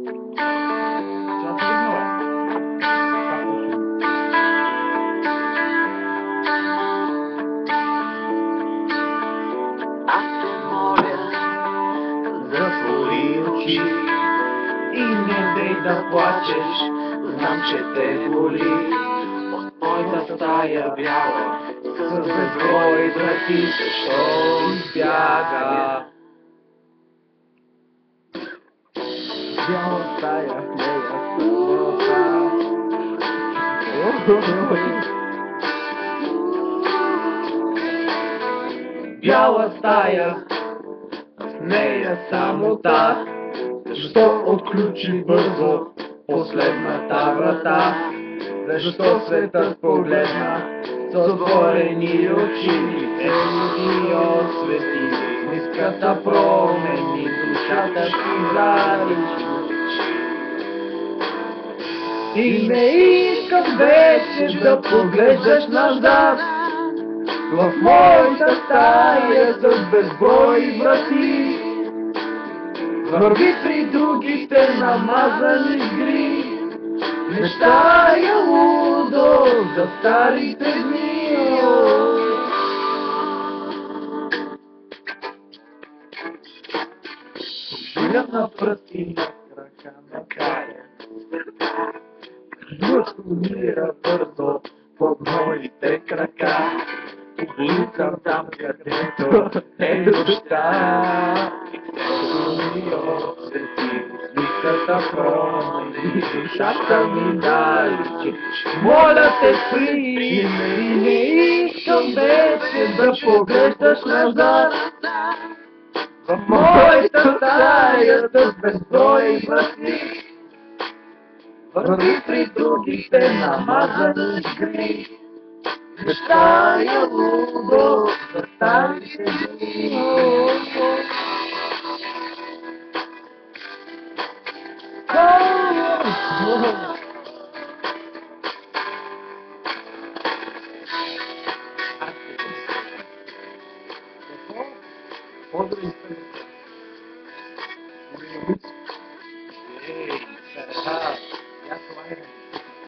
Тя тръгнала. Аз те моля, затвори очи и не дей да плачеш, знам, че те боли. От моята стая бяла, с безброй врати, защо избяга? Бяла стая, нея самота. Бяла стая, в нея самота, защо отключи бързо последната врата? Защо светът погледна с отворени очи и ни освети? Иската промени душата си заличи. И не искам вече да поглеждаш назад в моята стая с безброй врати. Върви при другите намазани с гри, мечтая лудо за старите дни. Жиля на пръсти, на крака, на края, мира бързо под моите крака. Улицам там, където е дощта, ми освети, усмихата промени, душата ми далече. Моля те, спри, и не искам вече да поглеждаш назад в моята стая с безброй врати. Върви при другите намазани с гри, мечтая лудо за старите дни. Поздравите!